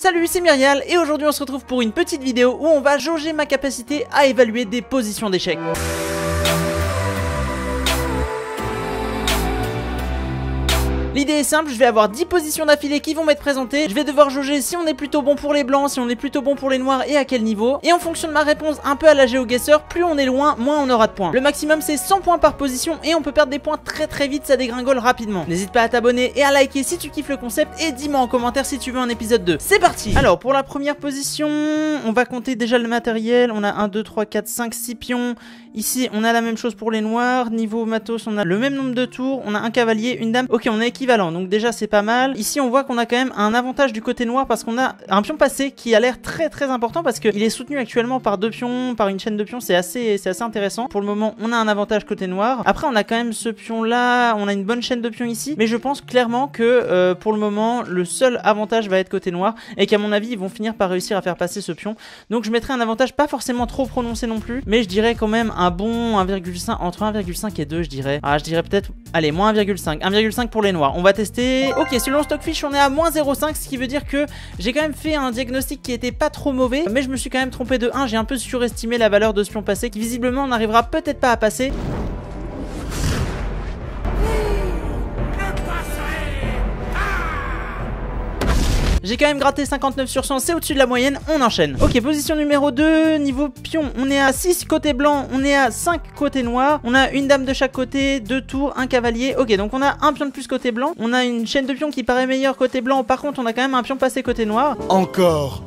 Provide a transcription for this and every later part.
Salut, c'est Myrial et aujourd'hui on se retrouve pour une petite vidéo où on va jauger ma capacité à évaluer des positions d'échecs. L'idée est simple, je vais avoir 10 positions d'affilée qui vont m'être présentées. Je vais devoir jauger si on est plutôt bon pour les blancs, si on est plutôt bon pour les noirs et à quel niveau. Et en fonction de ma réponse un peu à la GeoGuessr, plus on est loin, moins on aura de points. Le maximum c'est 100 points par position et on peut perdre des points très vite, ça dégringole rapidement. N'hésite pas à t'abonner et à liker si tu kiffes le concept et dis-moi en commentaire si tu veux un épisode 2. C'est parti! Alors pour la première position, on va compter déjà le matériel. On a 1, 2, 3, 4, 5, 6 pions. Ici on a la même chose pour les noirs. Niveau matos on a le même nombre de tours. On a un cavalier, une dame. Ok, on est équivalent, donc déjà c'est pas mal. Ici on voit qu'on a quand même un avantage du côté noir parce qu'on a un pion passé qui a l'air très important parce qu'il est soutenu actuellement par deux pions, par une chaîne de pions. C'est assez intéressant. Pour le moment on a un avantage côté noir. Après on a quand même ce pion là, on a une bonne chaîne de pions ici, mais je pense clairement que pour le moment le seul avantage va être côté noir et qu'à mon avis ils vont finir par réussir à faire passer ce pion. Donc je mettrai un avantage pas forcément trop prononcé non plus, mais je dirais quand même un bon 1,5, entre 1,5 et 2 je dirais. Ah, je dirais peut-être, allez, moins 1,5 pour les noirs. On va tester. Ok, selon Stockfish on est à moins 0,5, ce qui veut dire que j'ai quand même fait un diagnostic qui était pas trop mauvais, mais je me suis quand même trompé de 1. J'ai un peu surestimé la valeur de ce pion passé qui visiblement on n'arrivera peut-être pas à passer. J'ai quand même gratté 59 sur 100, c'est au-dessus de la moyenne, on enchaîne. Ok, position numéro 2, niveau pion, on est à 6 côté blanc, on est à 5 côté noir. On a une dame de chaque côté, 2 tours, un cavalier. Ok, donc on a un pion de plus côté blanc. On a une chaîne de pions qui paraît meilleure côté blanc. Par contre, on a quand même un pion passé côté noir. Encore.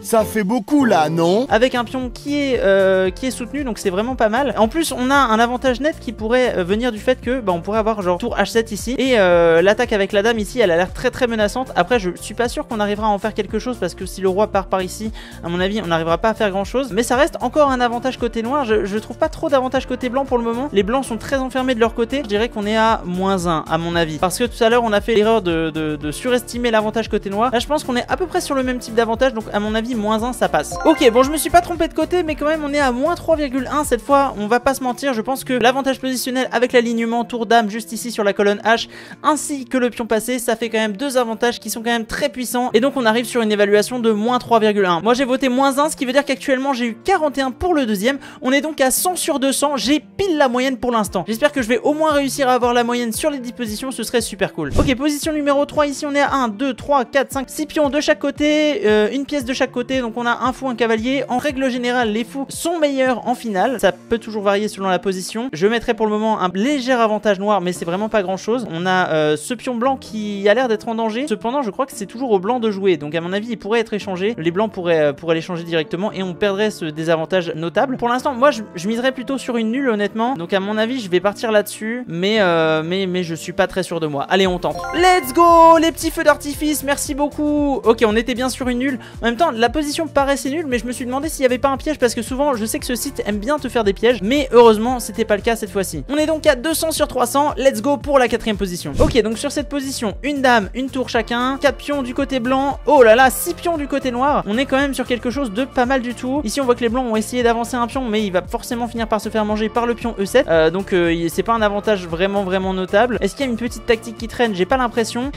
Ça fait beaucoup là, non? Avec un pion qui est soutenu, donc c'est vraiment pas mal. En plus, on a un avantage net qui pourrait venir du fait que on pourrait avoir genre tour H7 ici. Et l'attaque avec la dame ici, elle a l'air très menaçante. Après, je suis pas sûr qu'on arrivera à en faire quelque chose parce que si le roi part par ici, à mon avis, on n'arrivera pas à faire grand chose. Mais ça reste encore un avantage côté noir. Je trouve pas trop d'avantage côté blanc pour le moment. Les blancs sont très enfermés de leur côté. Je dirais qu'on est à moins 1 à mon avis. Parce que tout à l'heure, on a fait l'erreur de surestimer l'avantage côté noir. Là, je pense qu'on est à peu près sur le même type d'avantage. Donc, à mon avis, moins 1 ça passe. Ok, bon je me suis pas trompé de côté, mais quand même on est à moins 3,1 cette fois. On va pas se mentir, je pense que l'avantage positionnel avec l'alignement tour dame juste ici sur la colonne H ainsi que le pion passé, ça fait quand même deux avantages qui sont quand même très puissants. Et donc on arrive sur une évaluation de moins 3,1. Moi j'ai voté moins 1, ce qui veut dire qu'actuellement j'ai eu 41 pour le deuxième. On est donc à 100 sur 200, j'ai pile la moyenne pour l'instant. J'espère que je vais au moins réussir à avoir la moyenne sur les 10 positions, ce serait super cool. Ok, position numéro 3, ici on est à 1, 2, 3, 4, 5, 6 pions de chaque côté, une pièce de chaque côté, donc on a un fou, un cavalier. En règle générale, les fous sont meilleurs en finale. Ça peut toujours varier selon la position. Je mettrai pour le moment un léger avantage noir, mais c'est vraiment pas grand chose. On a ce pion blanc qui a l'air d'être en danger. Cependant, je crois que c'est toujours au blanc de jouer. Donc à mon avis, il pourrait être échangé. Les blancs pourraient l'échanger directement et on perdrait ce désavantage notable. Pour l'instant, moi, je miserais plutôt sur une nulle, honnêtement. Donc à mon avis, je vais partir là-dessus. Mais je suis pas très sûr de moi. Allez, on tente. Let's go, les petits feux d'artifice. Merci beaucoup. Ok, on était bien sur une nulle. En même temps, la position paraissait nulle, mais je me suis demandé s'il n'y avait pas un piège parce que souvent je sais que ce site aime bien te faire des pièges, mais heureusement c'était pas le cas cette fois-ci. On est donc à 200 sur 300, let's go pour la 4ème position. Ok, donc sur cette position, une dame, une tour chacun, 4 pions du côté blanc, oh là là, 6 pions du côté noir. On est quand même sur quelque chose de pas mal du tout. Ici on voit que les blancs ont essayé d'avancer un pion, mais il va forcément finir par se faire manger par le pion E7, donc c'est pas un avantage vraiment notable. Est-ce qu'il y a une petite tactique qui traîne? J'ai pas l'impression.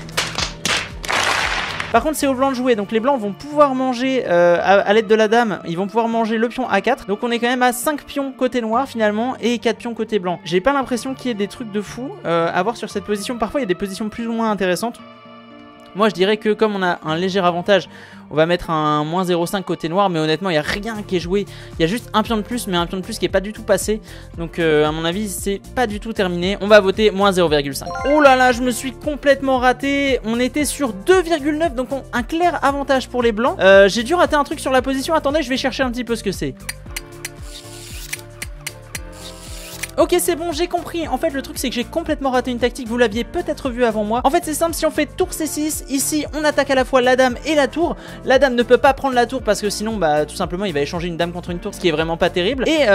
Par contre c'est au blanc de jouer, donc les blancs vont pouvoir manger à l'aide de la dame, ils vont pouvoir manger le pion A4. Donc on est quand même à 5 pions côté noir finalement et 4 pions côté blanc. J'ai pas l'impression qu'il y ait des trucs de fou à voir sur cette position. Parfois il y a des positions plus ou moins intéressantes. Moi je dirais que comme on a un léger avantage, on va mettre un moins 0,5 côté noir, mais honnêtement il n'y a rien qui est joué. Il y a juste un pion de plus, mais un pion de plus qui est pas du tout passé. Donc à mon avis c'est pas du tout terminé. On va voter moins 0,5. Oh là là, je me suis complètement raté. On était sur 2,9, donc un clair avantage pour les blancs. J'ai dû rater un truc sur la position. Attendez, je vais chercher un petit peu ce que c'est. Ok, c'est bon, j'ai compris. En fait, le truc, c'est que j'ai complètement raté une tactique. Vous l'aviez peut-être vu avant moi. En fait, c'est simple. Si on fait tour C6, ici, on attaque à la fois la dame et la tour. La dame ne peut pas prendre la tour parce que sinon, bah, tout simplement, il va échanger une dame contre une tour, ce qui est vraiment pas terrible. Et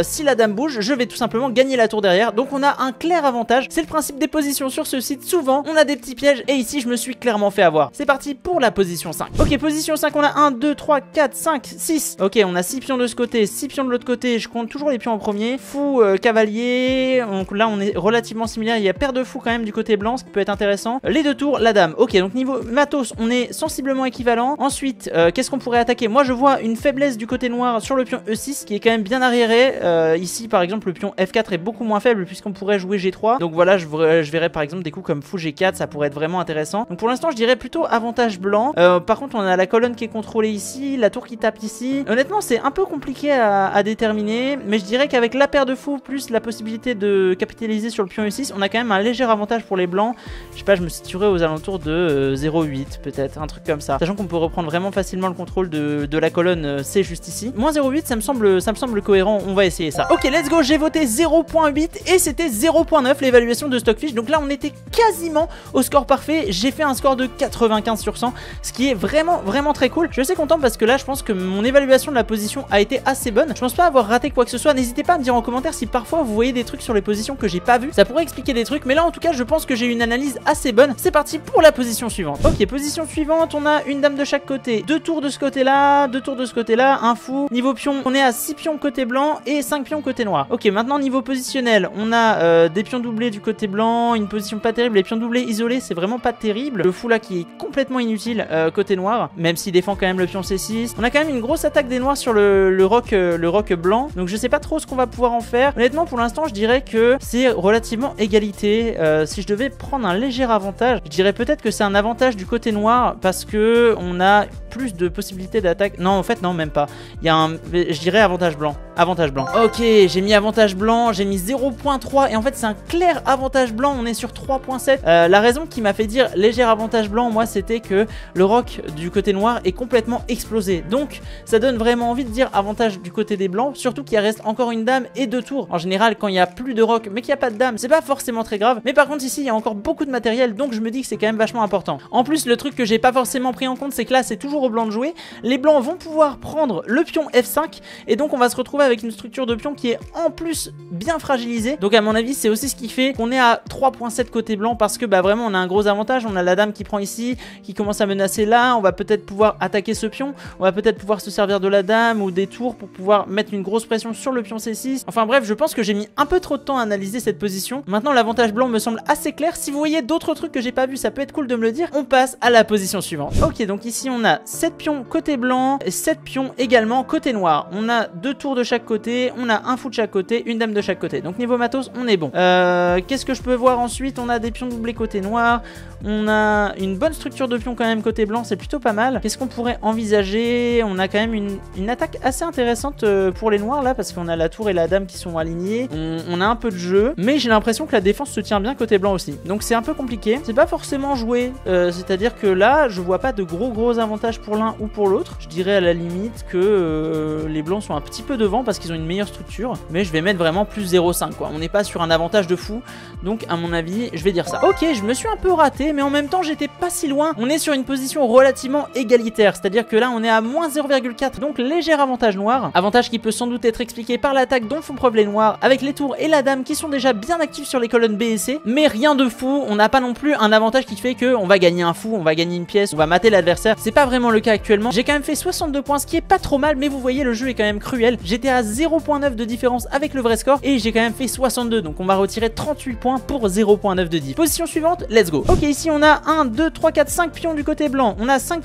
si la dame bouge, je vais tout simplement gagner la tour derrière. Donc, on a un clair avantage. C'est le principe des positions sur ce site. Souvent, on a des petits pièges. Et ici, je me suis clairement fait avoir. C'est parti pour la position 5. Ok, position 5, on a 1, 2, 3, 4, 5, 6. Ok, on a 6 pions de ce côté, 6 pions de l'autre côté. Je compte toujours les pions en premier. Fou, cavalier. cavalier. Donc là on est relativement similaire. Il y a paire de fous quand même du côté blanc, ce qui peut être intéressant. Les deux tours, la dame. Ok, donc niveau matos, on est sensiblement équivalent. Ensuite, qu'est-ce qu'on pourrait attaquer? Moi je vois une faiblesse du côté noir sur le pion E6 qui est quand même bien arriéré. Ici par exemple le pion F4 est beaucoup moins faible puisqu'on pourrait jouer G3. Donc voilà, je verrais par exemple des coups comme fou G4, ça pourrait être vraiment intéressant. Donc pour l'instant je dirais plutôt avantage blanc. Par contre on a la colonne qui est contrôlée ici, la tour qui tape ici. Honnêtement c'est un peu compliqué à déterminer, mais je dirais qu'avec la paire de fous plus la possibilité de capitaliser sur le pion E6, on a quand même un léger avantage pour les blancs. Je sais pas, je me situerais aux alentours de 0,8 peut-être, un truc comme ça. Sachant qu'on peut reprendre vraiment facilement le contrôle de la colonne C juste ici. Moins 0,8 ça me semble cohérent, on va essayer ça. Ok, let's go, j'ai voté 0,8 et c'était 0,9 l'évaluation de Stockfish. Donc là on était quasiment au score parfait. J'ai fait un score de 95 sur 100, ce qui est vraiment très cool. Je suis assez content parce que là je pense que mon évaluation de la position a été assez bonne. Je pense pas avoir raté quoi que ce soit. N'hésitez pas à me dire en commentaire si parfois vous voyez des trucs sur les positions que j'ai pas vu. Ça pourrait expliquer des trucs, mais là en tout cas je pense que j'ai une analyse assez bonne. C'est parti pour la position suivante. Ok, position suivante, on a une dame de chaque côté, 2 tours de ce côté là, 2 tours de ce côté là, un fou. Niveau pion, on est à 6 pions côté blanc et 5 pions côté noir. Ok, maintenant niveau positionnel, on a des pions doublés du côté blanc, une position pas terrible. Les pions doublés isolés, c'est vraiment pas terrible. Le fou là qui est complètement inutile côté noir, même s'il défend quand même le pion C6. On a quand même une grosse attaque des noirs sur le roc blanc, donc je sais pas trop ce qu'on va pouvoir en faire. Honnêtement pour l'instant je dirais que c'est relativement égalité. Si je devais prendre un léger avantage, je dirais peut-être que c'est un avantage du côté noir parce que on a plus de possibilités d'attaque. Non en fait non, même pas. Il y a je dirais avantage blanc. Avantage blanc. Ok, j'ai mis avantage blanc, j'ai mis 0.3 et en fait c'est un clair avantage blanc, on est sur 3.7. La raison qui m'a fait dire léger avantage blanc, moi c'était que le roc du côté noir est complètement explosé. Donc ça donne vraiment envie de dire avantage du côté des blancs, surtout qu'il reste encore une dame et 2 tours. En général quand il n'y a plus de roc mais qu'il n'y a pas de dame, c'est pas forcément très grave. Mais par contre ici il y a encore beaucoup de matériel, donc je me dis que c'est quand même vachement important. En plus le truc que j'ai pas forcément pris en compte, c'est que là c'est toujours aux blancs de jouer. Les blancs vont pouvoir prendre le pion F5 et donc on va se retrouver avec une structure de pion qui est en plus bien fragilisée. Donc à mon avis c'est aussi ce qui fait qu'on est à 3.7 côté blanc, parce que bah vraiment on a un gros avantage. On a la dame qui prend ici, qui commence à menacer là, on va peut-être pouvoir attaquer ce pion, on va peut-être pouvoir se servir de la dame ou des tours pour pouvoir mettre une grosse pression sur le pion C6. Enfin bref, je pense que j'ai mis un peu trop de temps à analyser cette position. Maintenant l'avantage blanc me semble assez clair. Si vous voyez d'autres trucs que j'ai pas vu, ça peut être cool de me le dire. On passe à la position suivante. Ok, donc ici on a 7 pions côté blanc et 7 pions également côté noir. On a 2 tours de chaque côté, on a un fou de chaque côté, une dame de chaque côté. Donc niveau matos on est bon. Qu'est-ce que je peux voir ensuite? On a des pions doublés côté noir, on a une bonne structure de pions quand même côté blanc, c'est plutôt pas mal. Qu'est-ce qu'on pourrait envisager? On a quand même une attaque assez intéressante pour les noirs là, parce qu'on a la tour et la dame qui sont alignées. On a un peu de jeu, mais j'ai l'impression que la défense se tient bien côté blanc aussi. Donc c'est un peu compliqué. C'est pas forcément joué, c'est-à-dire que là je vois pas de gros avantages pour l'un ou pour l'autre. Je dirais à la limite que les blancs sont un petit peu devant parce qu'ils ont une meilleure structure, mais je vais mettre vraiment plus 0,5 quoi. On n'est pas sur un avantage de fou, donc à mon avis je vais dire ça. Ok, je me suis un peu raté, mais en même temps j'étais pas si loin. On est sur une position relativement égalitaire, c'est-à-dire que là on est à moins 0,4, donc léger avantage noir. Avantage qui peut sans doute être expliqué par l'attaque dont font preuve les noirs, avec les tours et la dame qui sont déjà bien actifs sur les colonnes B et C, mais rien de fou. On n'a pas non plus un avantage qui fait que on va gagner un fou, on va gagner une pièce, on va mater l'adversaire. C'est pas vraiment le cas actuellement. J'ai quand même fait 62 points, ce qui est pas trop mal, mais vous voyez le jeu est quand même cruel. J'étais à 0.9 de différence avec le vrai score et j'ai quand même fait 62, donc on va retirer 38 points pour 0.9 de diff. Position suivante, let's go. Ok, ici on a 1, 2, 3, 4, 5 pions du côté blanc, on a 6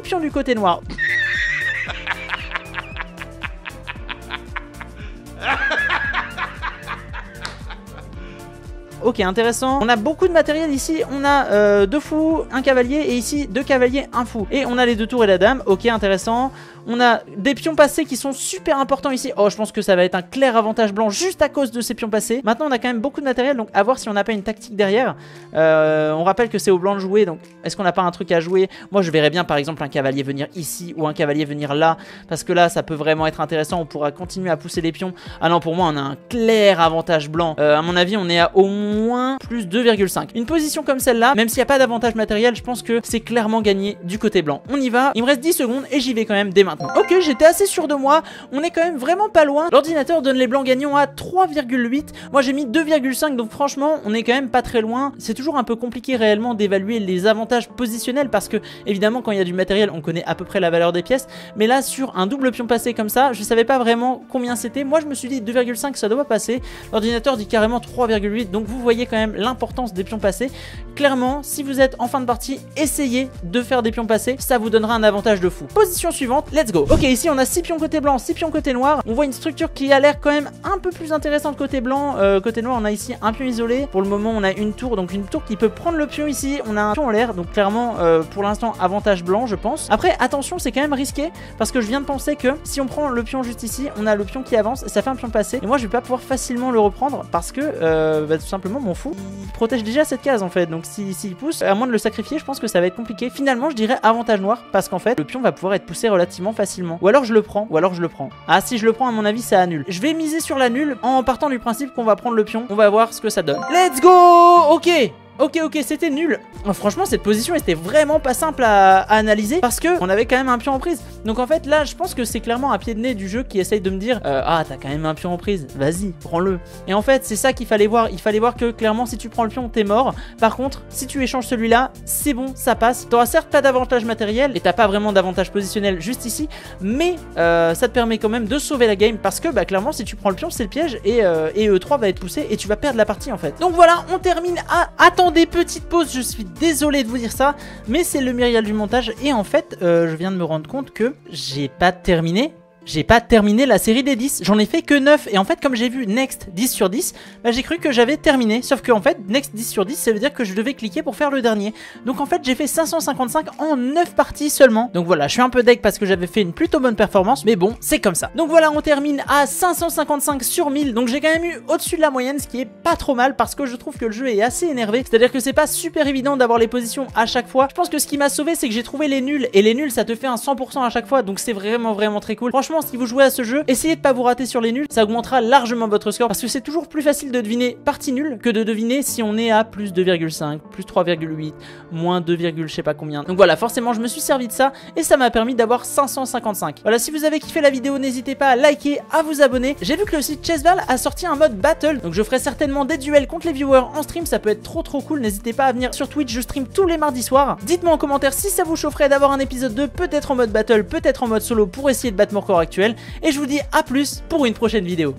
pions du côté noir. Ok, intéressant. On a beaucoup de matériel ici. On a 2 fous, un cavalier, et ici 2 cavaliers, un fou. Et on a les 2 tours et la dame. Ok, intéressant. On a des pions passés qui sont super importants ici. Oh, je pense que ça va être un clair avantage blanc juste à cause de ces pions passés. Maintenant, on a quand même beaucoup de matériel, donc à voir si on n'a pas une tactique derrière. On rappelle que c'est au blanc de jouer, donc est-ce qu'on n'a pas un truc à jouer? Moi, je verrais bien par exemple un cavalier venir ici ou un cavalier venir là, parce que là, ça peut vraiment être intéressant. On pourra continuer à pousser les pions. Ah non, pour moi, on a un clair avantage blanc. À mon avis, on est à au moins moins plus 2,5. Une position comme celle-là, même s'il n'y a pas d'avantage matériel, je pense que c'est clairement gagné du côté blanc. On y va, il me reste 10 secondes et j'y vais quand même dès maintenant. Ok, j'étais assez sûr de moi, on est quand même vraiment pas loin. L'ordinateur donne les blancs gagnants à 3,8. Moi j'ai mis 2,5, donc franchement on est quand même pas très loin. C'est toujours un peu compliqué réellement d'évaluer les avantages positionnels parce que évidemment quand il y a du matériel on connaît à peu près la valeur des pièces, mais là sur un double pion passé comme ça, je savais pas vraiment combien c'était. Moi je me suis dit 2,5 ça doit passer. L'ordinateur dit carrément 3,8, donc vous voyez quand même l'importance des pions passés. Clairement, si vous êtes en fin de partie, essayez de faire des pions passés, ça vous donnera un avantage de fou. Position suivante, let's go. Ok, ici on a 6 pions côté blanc, 6 pions côté noir. On voit une structure qui a l'air quand même un peu plus intéressante côté blanc. Côté noir, on a ici un pion isolé. Pour le moment, on a une tour, donc une tour qui peut prendre le pion ici. On a un pion en l'air, donc clairement, pour l'instant, avantage blanc, je pense. Après, attention, c'est quand même risqué parce que je viens de penser que si on prend le pion juste ici, on a le pion qui avance et ça fait un pion passé. Et moi, je vais pas pouvoir facilement le reprendre parce que tout simplement, mon fou, il protège déjà cette case en fait. Donc, s'il pousse, à moins de le sacrifier, je pense que ça va être compliqué. Finalement, je dirais avantage noir parce qu'en fait, le pion va pouvoir être poussé relativement facilement. Ou alors je le prends, Ah, si je le prends, à mon avis, ça annule. Je vais miser sur l'annule en partant du principe qu'on va prendre le pion. On va voir ce que ça donne. Let's go! Ok! Ok, c'était nul. Franchement, cette position était vraiment pas simple à analyser parce que on avait quand même un pion en prise. Donc en fait, là, je pense que c'est clairement un pied de nez du jeu qui essaye de me dire ah, t'as quand même un pion en prise, vas-y, prends-le. Et en fait, c'est ça qu'il fallait voir. Il fallait voir que clairement, si tu prends le pion, t'es mort. Par contre, si tu échanges celui-là, c'est bon, ça passe. T'auras certes pas d'avantage matériel et t'as pas vraiment d'avantage positionnel juste ici, mais ça te permet quand même de sauver la game parce que bah clairement, si tu prends le pion, c'est le piège et E3 va être poussé et tu vas perdre la partie en fait. Donc voilà, on termine à attendez, petite pause, je suis désolé de vous dire ça, mais c'est le myrial du montage et en fait, je viens de me rendre compte que j'ai pas terminé la série des 10, j'en ai fait que 9 et en fait comme j'ai vu Next 10 sur 10, bah, j'ai cru que j'avais terminé, sauf que en fait Next 10 sur 10 ça veut dire que je devais cliquer pour faire le dernier, donc en fait j'ai fait 555 en 9 parties seulement, donc voilà je suis un peu deg parce que j'avais fait une plutôt bonne performance, mais bon c'est comme ça. Donc voilà on termine à 555 sur 1000, donc j'ai quand même eu au-dessus de la moyenne, ce qui est pas trop mal parce que je trouve que le jeu est assez énervé, c'est à dire que c'est pas super évident d'avoir les positions à chaque fois. Je pense que ce qui m'a sauvé c'est que j'ai trouvé les nuls et les nuls ça te fait un 100% à chaque fois, donc c'est vraiment très cool. Franchement si vous jouez à ce jeu, essayez de pas vous rater sur les nuls, ça augmentera largement votre score parce que c'est toujours plus facile de deviner partie nulle que de deviner si on est à plus 2,5, plus 3,8, moins 2, je sais pas combien. Donc voilà, forcément je me suis servi de ça et ça m'a permis d'avoir 555. Voilà, si vous avez kiffé la vidéo, n'hésitez pas à liker, à vous abonner. J'ai vu que le site Chessval a sorti un mode battle, donc je ferai certainement des duels contre les viewers en stream, ça peut être trop cool. N'hésitez pas à venir sur Twitch, je stream tous les mardis soirs. Dites-moi en commentaire si ça vous chaufferait d'avoir un épisode 2, peut-être en mode battle, peut-être en mode solo pour essayer de battre mon record actuel. Et je vous dis à plus pour une prochaine vidéo.